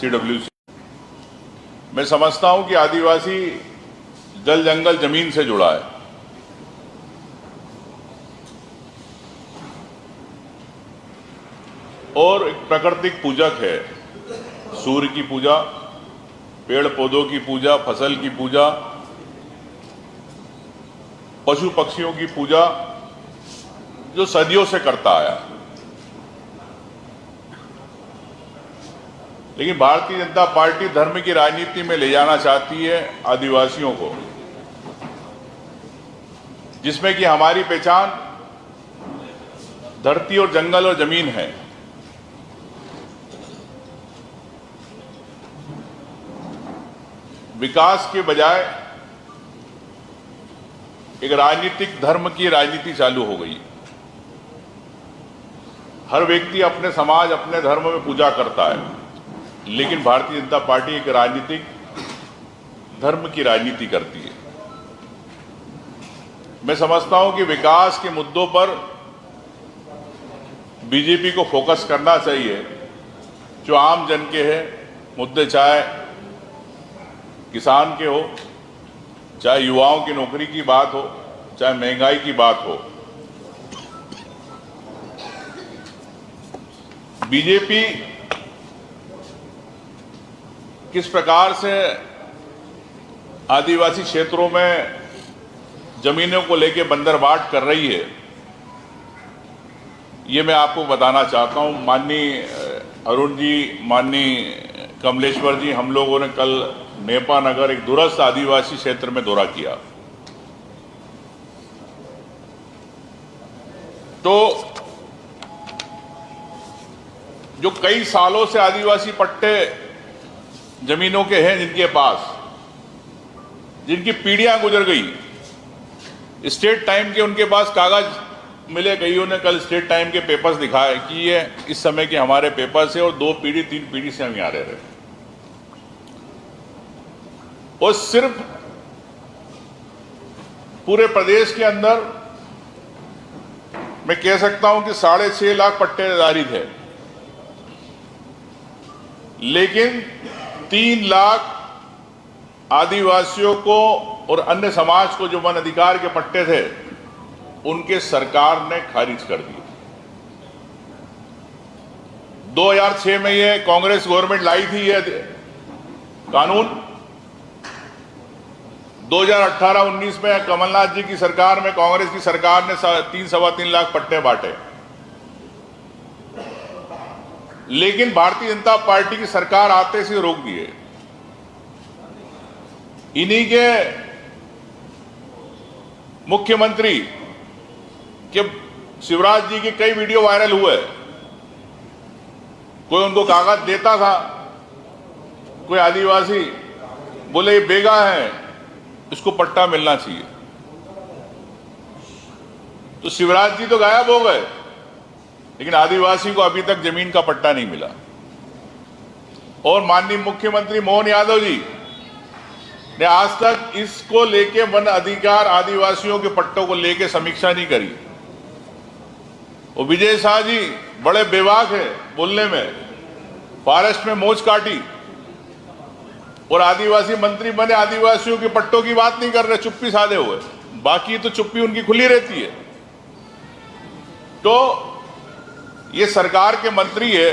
CWC। मैं समझता हूं कि आदिवासी जल जंगल जमीन से जुड़ा है और एक प्राकृतिक पूजक है। सूर्य की पूजा, पेड़ पौधों की पूजा, फसल की पूजा, पशु पक्षियों की पूजा, जो सदियों से करता आया। लेकिन भारतीय जनता पार्टी धर्म की राजनीति में ले जाना चाहती है आदिवासियों को, जिसमें कि हमारी पहचान धरती और जंगल और जमीन है। विकास के बजाय एक राजनीतिक धर्म की राजनीति चालू हो गई। हर व्यक्ति अपने समाज, अपने धर्म में पूजा करता है, लेकिन भारतीय जनता पार्टी एक राजनीतिक धर्म की राजनीति करती है। मैं समझता हूं कि विकास के मुद्दों पर बीजेपी को फोकस करना चाहिए, जो आम जन के हैं मुद्दे, चाहे किसान के हो, चाहे युवाओं की नौकरी की बात हो, चाहे महंगाई की बात हो। बीजेपी किस प्रकार से आदिवासी क्षेत्रों में जमीनों को लेकर बंदरबाट कर रही है, ये मैं आपको बताना चाहता हूं। माननीय अरुण जी, माननीय कमलेश्वर जी, हम लोगों ने कल नेपा नगर, एक दूरस्थ आदिवासी क्षेत्र में दौरा किया। तो जो कई सालों से आदिवासी पट्टे जमीनों के हैं, जिनके पास, जिनकी पीढ़ियां गुजर गई, स्टेट टाइम के उनके पास कागज मिले। कईयों ने कल स्टेट टाइम के पेपर्स दिखाए कि ये इस समय के हमारे पेपर्स है और 2 पीढ़ी 3 पीढ़ी से हम यहां रह रहे हैं। और सिर्फ पूरे प्रदेश के अंदर मैं कह सकता हूं कि 6.5 लाख पट्टेदारी थे, लेकिन 3 लाख आदिवासियों को और अन्य समाज को जो वन अधिकार के पट्टे थे, उनके सरकार ने खारिज कर दिए। 2006 में ये कांग्रेस गवर्नमेंट लाई थी ये कानून। 2018-19 में कमलनाथ जी की सरकार में, कांग्रेस की सरकार ने 3-3.25 लाख पट्टे बांटे। लेकिन भारतीय जनता पार्टी की सरकार आते से रोक दिए। इन्हीं के मुख्यमंत्री के शिवराज जी के कई वीडियो वायरल हुए। कोई उनको कागज देता था, कोई आदिवासी बोले ये बेगा है, इसको पट्टा मिलना चाहिए, तो शिवराज जी तो गायब हो गए, लेकिन आदिवासी को अभी तक जमीन का पट्टा नहीं मिला। और माननीय मुख्यमंत्री मोहन यादव जी ने आज तक इसको लेके, वन अधिकार आदिवासियों के पट्टों को लेके समीक्षा नहीं करी। और विजय शाह जी बड़े बेबाक है बोलने में, फॉरेस्ट में मोच काटी और आदिवासी मंत्री बने, आदिवासियों के पट्टों की बात नहीं कर रहे, चुप्पी साधे हुए। बाकी तो चुप्पी उनकी खुली रहती है। तो ये सरकार के मंत्री है,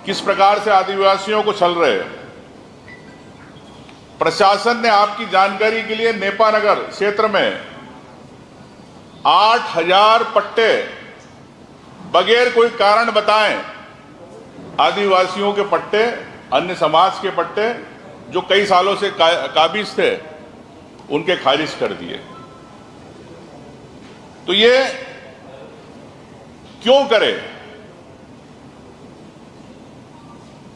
किस प्रकार से आदिवासियों को छल रहे हैं। प्रशासन ने, आपकी जानकारी के लिए, नेपा नगर क्षेत्र में 8000 पट्टे बगैर कोई कारण बताएं, आदिवासियों के पट्टे, अन्य समाज के पट्टे जो कई सालों से काबिज थे, उनके खारिज कर दिए। तो ये क्यों करे?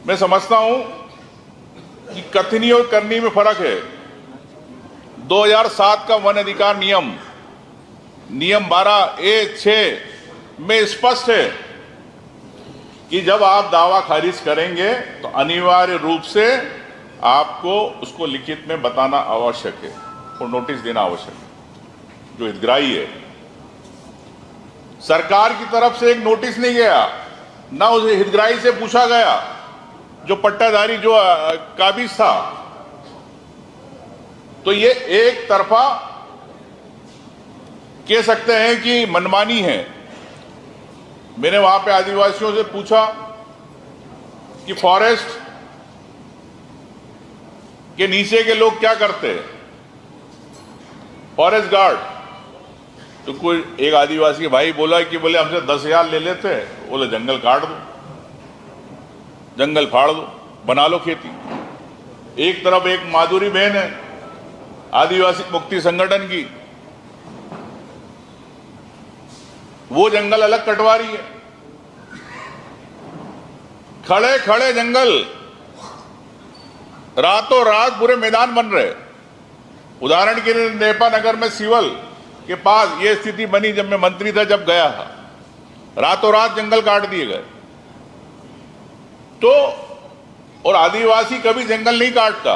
मैं समझता हूं कि कथनी और करनी में फर्क है। 2007 का वन अधिकार नियम 12A(6) में स्पष्ट है कि जब आप दावा खारिज करेंगे तो अनिवार्य रूप से आपको उसको लिखित में बताना आवश्यक है और नोटिस देना आवश्यक है। जो हितग्राही है, सरकार की तरफ से एक नोटिस नहीं गया, ना उस हितग्राही से पूछा गया जो पट्टाधारी जो काबिज था, तो ये एक तरफा कह सकते हैं कि मनमानी है। मैंने वहां पे आदिवासियों से पूछा कि फॉरेस्ट के नीचे के लोग क्या करते हैं, फॉरेस्ट गार्ड। तो कोई एक आदिवासी भाई बोला कि बोले हमसे 10,000 ले लेते हैं, बोले जंगल काट दो, जंगल फाड़ दो, बना लो खेती। एक तरफ एक माधुरी बहन है आदिवासी मुक्ति संगठन की, वो जंगल अलग कटवा रही है। खड़े खड़े जंगल रातों रात पूरे मैदान बन रहे। उदाहरण के लिए नेपा नगर में सिवल के पास ये स्थिति बनी जब मैं मंत्री था, जब गया था, रातों रात जंगल काट दिए गए। तो और आदिवासी कभी जंगल नहीं काटता।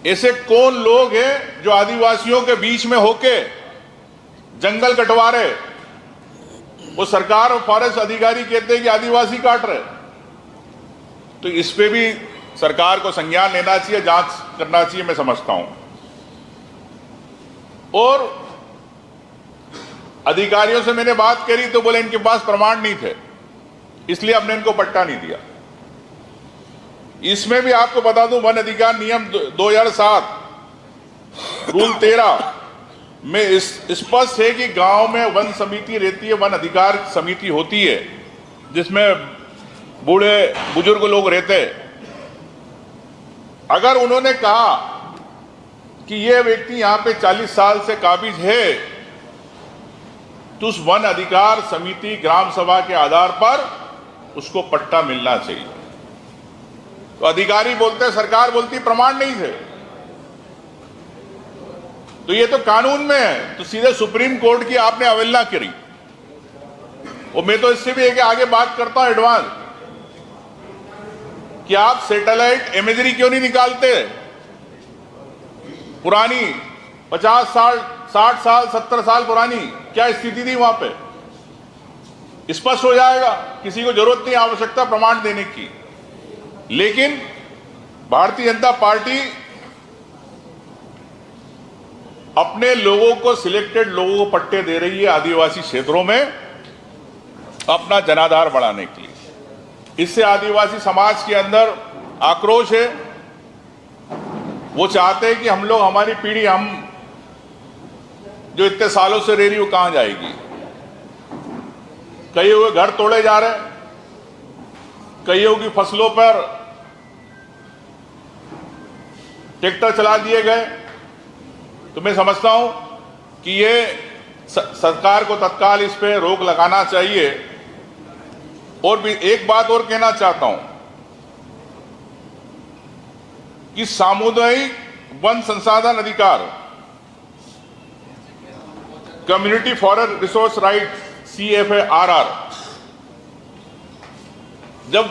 ऐसे कौन लोग हैं जो आदिवासियों के बीच में होके जंगल कटवा रहे? वो सरकार और फॉरेस्ट अधिकारी कहते हैं कि आदिवासी काट रहे। तो इस पे भी सरकार को संज्ञान लेना चाहिए, जांच करना चाहिए, मैं समझता हूं। और अधिकारियों से मैंने बात करी तो बोले इनके पास प्रमाण नहीं थे, इसलिए हमने इनको पट्टा नहीं दिया। इसमें भी आपको बता दूं, वन अधिकार नियम 2007 रूल 13 में स्पष्ट है कि गांव में वन समिति रहती है, वन अधिकार समिति होती है, जिसमें बूढ़े बुजुर्ग लोग रहते हैं। अगर उन्होंने कहा कि यह व्यक्ति यहां पे 40 साल से काबिज है, तो उस वन अधिकार समिति ग्राम सभा के आधार पर उसको पट्टा मिलना चाहिए। तो अधिकारी बोलते हैं, सरकार बोलती प्रमाण नहीं थे। तो ये तो कानून में है, तो सीधे सुप्रीम कोर्ट की आपने अवहेलना करी। और मैं तो इससे भी एक आगे बात करता हूं एडवांस, कि आप सैटेलाइट इमेजरी क्यों नहीं निकालते? पुरानी 50 साल, 60 साल, 70 साल पुरानी क्या स्थिति थी वहां पे, स्पष्ट हो जाएगा। किसी को जरूरत नहीं, आवश्यकता प्रमाण देने की। लेकिन भारतीय जनता पार्टी अपने लोगों को, सिलेक्टेड लोगों को पट्टे दे रही है आदिवासी क्षेत्रों में अपना जनाधार बढ़ाने के लिए। इससे आदिवासी समाज के अंदर आक्रोश है। वो चाहते हैं कि हम लोग, हमारी पीढ़ी, हम जो इतने सालों से रह रही, वो कहां जाएगी? कईयों के घर तोड़े जा रहे हैं, कईयों की फसलों पर ट्रैक्टर चला दिए गए। तो मैं समझता हूं कि ये सरकार को तत्काल इस पे रोक लगाना चाहिए। और भी एक बात और कहना चाहता हूं कि सामुदायिक वन संसाधन अधिकार, community forest resource right, CFARR, जब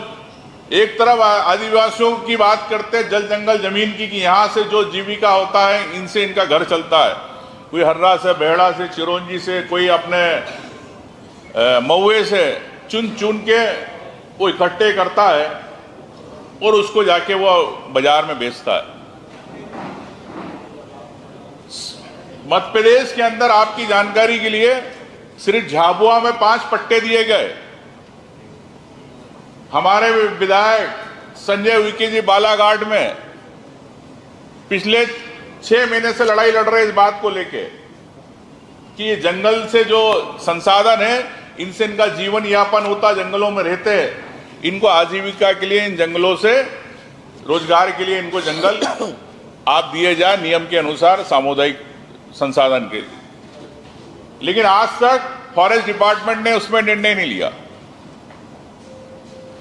एक तरफ आदिवासियों की बात करते हैं जल जंगल जमीन की, कि यहां से जो जीविका होता है इनसे इनका घर चलता है, कोई हर्रा से, बेहड़ा से, चिरौंजी से, कोई अपने महुए से चुन चुन के वो इकट्ठे करता है और उसको जाके वो बाजार में बेचता है। मध्य प्रदेश के अंदर आपकी जानकारी के लिए सिर्फ झाबुआ में 5 पट्टे दिए गए। हमारे विधायक संजय उइके जी बालाघाट में पिछले 6 महीने से लड़ाई लड़ रहे इस बात को लेके कि ये जंगल से जो संसाधन है, इनसे इनका जीवन यापन होता, जंगलों में रहते हैं, इनको आजीविका के लिए इन जंगलों से रोजगार के लिए इनको जंगल आप दिए जाए नियम के अनुसार सामुदायिक संसाधन के लिए। लेकिन आज तक फॉरेस्ट डिपार्टमेंट ने उसमें निर्णय नहीं लिया,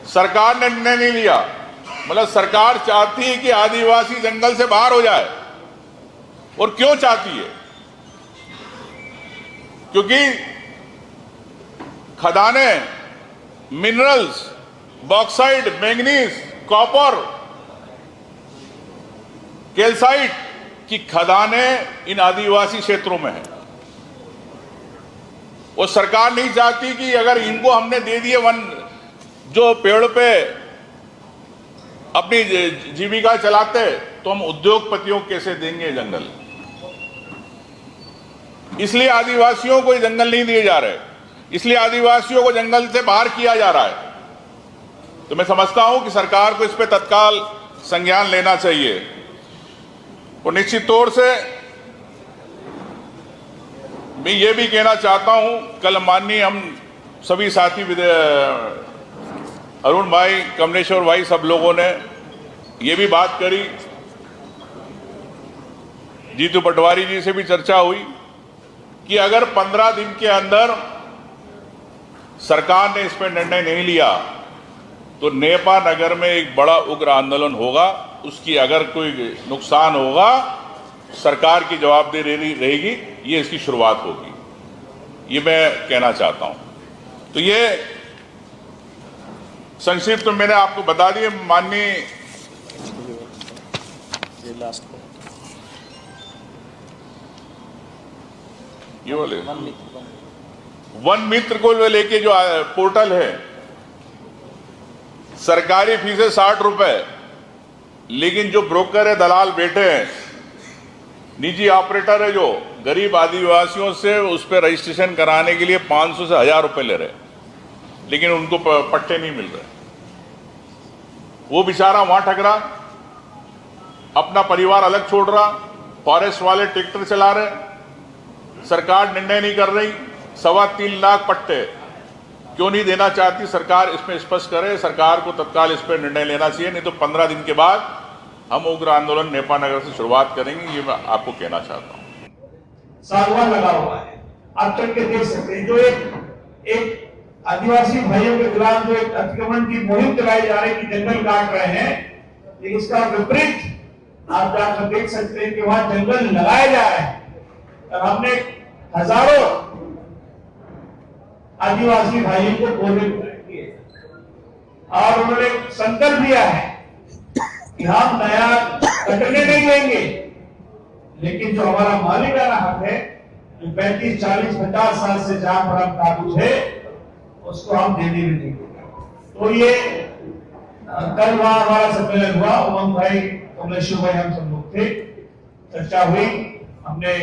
सरकार ने निर्णय नहीं लिया। मतलब सरकार चाहती है कि आदिवासी जंगल से बाहर हो जाए। और क्यों चाहती है? क्योंकि खदानें, minerals, bauxite, manganese, copper, calcite की खदानें इन आदिवासी क्षेत्रों में है। और सरकार नहीं चाहती कि अगर इनको हमने दे दिए वन, जो पेड़ पे अपनी जीविका चलाते तो हम उद्योगपतियों को कैसे देंगे जंगल? इसलिए आदिवासियों को ये जंगल नहीं दिए जा रहे, इसलिए आदिवासियों को जंगल से बाहर किया जा रहा है। तो मैं समझता हूं कि सरकार को इस पे तत्काल संज्ञान लेना चाहिए। और निश्चित तौर से मैं ये भी कहना चाहता हूं, कल माननीय हम सभी साथी अरुण भाई, कमलेश्वर भाई, सब लोगों ने ये भी बात करी, जीतू पटवारी जी से भी चर्चा हुई कि अगर 15 दिन के अंदर सरकार ने इस पर निर्णय नहीं लिया तो नेपा नगर में एक बड़ा उग्र आंदोलन होगा। उसकी अगर कोई नुकसान होगा, सरकार की जवाबदेही रहेगी, ये इसकी शुरुआत होगी, ये मैं कहना चाहता हूं। तो ये संक्षिप्त तो मैंने आपको बता दिए। माननीय ये बोले वन मित्र को लेके जो पोर्टल है, सरकारी फीस है 60 रुपए, लेकिन जो ब्रोकर है, दलाल बैठे हैं, निजी ऑपरेटर है, जो गरीब आदिवासियों से उस पर रजिस्ट्रेशन कराने के लिए 500 से 1000 रुपए ले रहे, लेकिन उनको पट्टे नहीं मिल रहे। वो बेचारा वहां ठगरा, अपना परिवार अलग छोड़ रहा, फॉरेस्ट वाले ट्रैक्टर चला रहे, सरकार निर्णय नहीं कर रही। 3.25 लाख पट्टे क्यों नहीं देना चाहती सरकार? इसमें स्पष्ट करे। सरकार को तत्काल इस पर निर्णय लेना चाहिए, नहीं तो 15 दिन के बाद हम उग्र आंदोलन नेपा नगर से शुरुआत करेंगे, ये मैं आपको कहना चाहता हूँ। सागवान लगा हुआ है, आप चल के देख सकते हैं। जो एक आदिवासी भाइयों के खिलाफ जो एक अतिक्रमण की मुहिम चलाई जा रही है कि जंगल काट रहे हैं, लेकिन इसका विपरीत आप जाकर देख सकते हैं कि वहां जंगल लगाया जा रहा है। और हमने हजारों आदिवासी भाइयों को बोले किए और उन्होंने संकल्प लिया है कि हम नया कटने नहीं देंगे, लेकिन जो हमारा मालिकाना हक है, जो 35, 40, 50 साल से जहां पर हम काबू है, उसको हम देने नहीं देंगे। तो ये कल वहां हमारा सम्मेलन हुआ, उमंग भाई, कमलेश्वर भाई, हम सब लोग थे, चर्चा हुई, हमने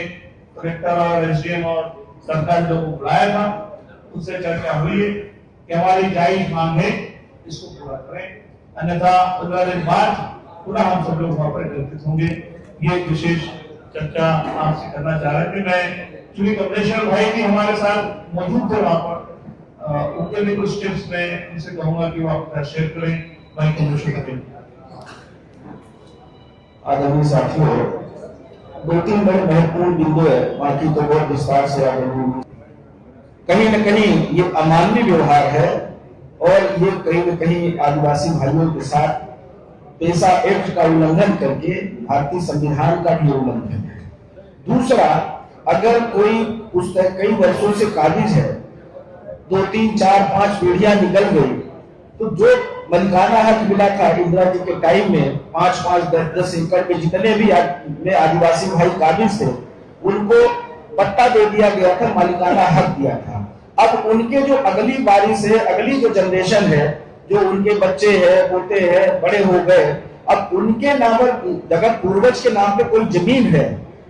कलेक्टर और एसडीएम और सरकार लोगों को बुलाया था, उससे चर्चा हुई है कि हमारी जायज मांग है, इसको पूरा करें, अन्यथा 15 दिन बाद पुनः हम सब लोग वहां पर एकत्रित होंगे। ये विशेष चर्चा आपसे करना चाह रहे थे। मैं चूंकि कमलेश्वर भाई भी हमारे साथ मौजूद थे वहां पर, उनके लिए कुछ टिप्स मैं उनसे कहूंगा कि वो आपका शेयर करें। भाई कमलेश्वर भाई। आदरणीय साथियों, 2-3 बड़े महत्वपूर्ण बिंदु है, बाकी तो बहुत विस्तार से आगे कहीं न कहीं ये अमानवीय व्यवहार है और ये कहीं न कहीं आदिवासी भाइयों के साथ पेशा एक्ट का उल्लंघन करके भारतीय संविधान का भी उल्लंघन है। दूसरा, अगर कोई पुस्तक कई वर्षों से काबिज है, 2, 3, 4, 5 पीढ़ियां निकल गई, तो जो मलिकाना हक मिला था इंदिरा जी के टाइम में 5-5, 10-10 एकड़ में जितने भी आदिवासी भाई काबिज थे, उनको पट्टा दे दिया गया था, मालिकाना हक दिया था। अब उनके जो अगली बारी से अगली जो जनरेशन है, जो उनके बच्चे हैं, पोते हैं, बड़े हो गए, अब उनके नाम पर जगत पूर्वज के नाम पे कोई जमीन है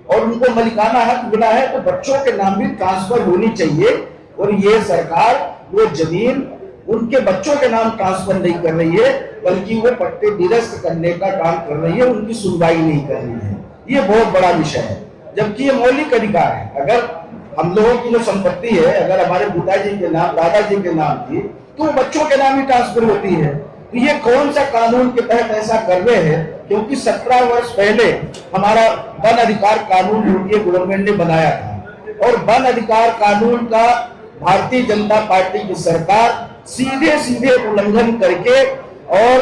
और उनको मलिकाना हक मिला है, तो बच्चों के नाम भी ट्रांसफर होनी चाहिए। और ये सरकार वो जमीन उनके बच्चों के नाम ट्रांसफर नहीं कर रही है, बल्कि वो पट्टे निरस्त करने का काम कर रही है, उनकी सुनवाई नहीं कर रही है। ये बहुत बड़ा विषय है, जबकि ये मौलिक अधिकार है। अगर हम लोगों की जो संपत्ति है, अगर हमारे पिताजी के नाम, दादाजी के नाम थी, तो बच्चों के नाम ही ट्रांसफर होती है। तो ये कौन सा कानून के तहत ऐसा कर रहे हैं? क्योंकि 17 वर्ष पहले हमारा वन अधिकार कानून यूपीए गवर्नमेंट ने बनाया था, और वन अधिकार कानून का भारतीय जनता पार्टी की सरकार सीधे सीधे उल्लंघन करके और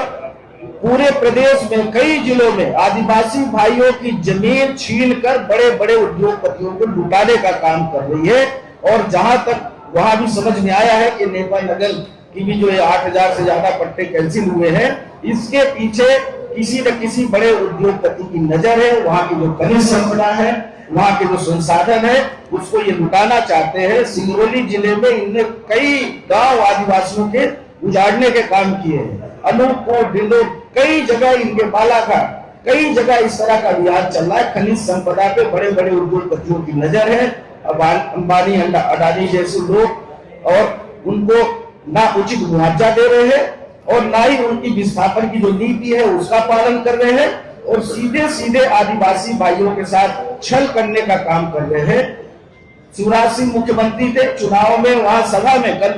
पूरे प्रदेश में कई जिलों में आदिवासी भाइयों की जमीन छीनकर बड़े बड़े उद्योगपतियों को लुटाने का काम कर रही है। और जहां तक वहां भी समझ में आया है कि नेपा नगर की भी जो 8000 से ज्यादा पट्टे कैंसिल हुए हैं, इसके पीछे किसी न किसी बड़े उद्योगपति की नजर है। वहां की जो खनिज संपदा है, वहां के जो संसाधन है, उसको ये लुटाना चाहते हैं। सिंगरौली जिले में इनने कई गांव आदिवासियों के उजाड़ने के काम किए हैं। अनूपपुर, डिंडोर, कई जगह इनके बालाघाट, कई जगह इस तरह का विवाद चल रहा है। खनिज संपदा पे बड़े बड़े उद्योगपतियों की नजर है, अंबानी अडानी जैसे लोग, और उनको ना उचित मुआवजा दे रहे हैं और ना ही उनकी विस्थापन की जो नीति है उसका पालन कर रहे हैं, और सीधे सीधे आदिवासी भाइयों के साथ छल करने का काम कर रहे हैं। शिवराज सिंह मुख्यमंत्री थे, चुनाव में वहां सभा में कल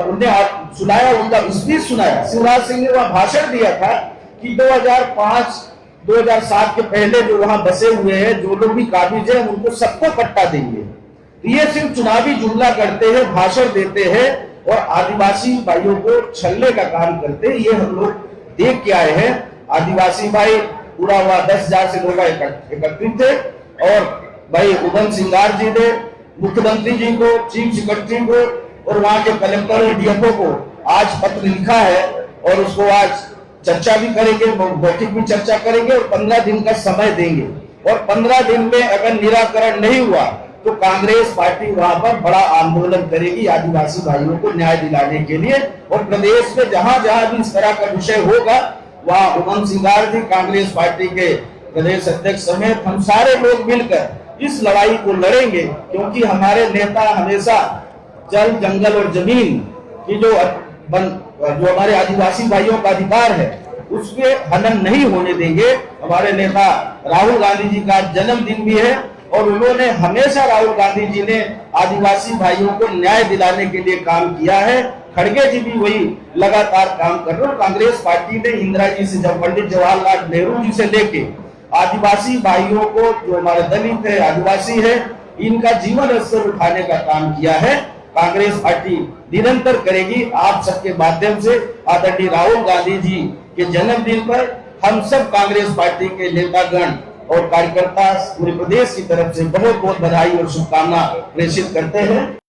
उन्हें सुनाया, उनका स्पीच सुनाया। शिवराज सिंह ने वहां भाषण दिया था कि 2005-2007 के पहले जो वहां बसे हुए हैं, जो लोग भी काबिज हैं, उनको सबको पट्टा देंगे। ये सिर्फ चुनावी जुमला करते हैं, भाषण देते हैं और आदिवासी भाइयों को छलने का काम करते हैं। ये हम लोग देख के आए हैं। आदिवासी भाई पूरा हुआ 10,000 से लोग एकत्रित थे, और भाई उदम सिंगार जी ने मुख्यमंत्री जी को, चीफ सेक्रेटरी को और वहां के कलेक्टर और डीएफओ को आज पत्र लिखा है, और उसको आज चर्चा भी करेंगे, मौखिक भी चर्चा करेंगे और 15 दिन का समय देंगे। और 15 दिन में अगर निराकरण नहीं हुआ तो कांग्रेस पार्टी वहां पर बड़ा आंदोलन करेगी आदिवासी भाइयों को न्याय दिलाने के लिए। और प्रदेश में जहां जहां भी इस तरह का विषय होगा, वहां उमंग सिंगार जी, कांग्रेस पार्टी के प्रदेश अध्यक्ष समेत हम सारे लोग मिलकर इस लड़ाई को लड़ेंगे, क्योंकि हमारे नेता हमेशा जल, जंगल और जमीन की जो हमारे आदिवासी भाइयों का अधिकार है उसके हनन नहीं होने देंगे। हमारे नेता राहुल गांधी जी का जन्मदिन भी है, और उन्होंने हमेशा, राहुल गांधी जी ने आदिवासी भाइयों को न्याय दिलाने के लिए काम किया है। खड़गे जी भी वही लगातार काम कर रहे हैं। कांग्रेस पार्टी ने इंदिरा जी से, जब पंडित जवाहरलाल नेहरू जी से लेके आदिवासी भाइयों को, जो हमारे दलित है, आदिवासी है, इनका जीवन स्तर उठाने का काम किया है। कांग्रेस पार्टी निरंतर करेगी। आप सबके माध्यम से आदरणीय राहुल गांधी जी के जन्मदिन पर हम सब कांग्रेस पार्टी के नेतागण और कार्यकर्ता पूरे प्रदेश की तरफ से बहुत बहुत बधाई और शुभकामना प्रेषित करते हैं।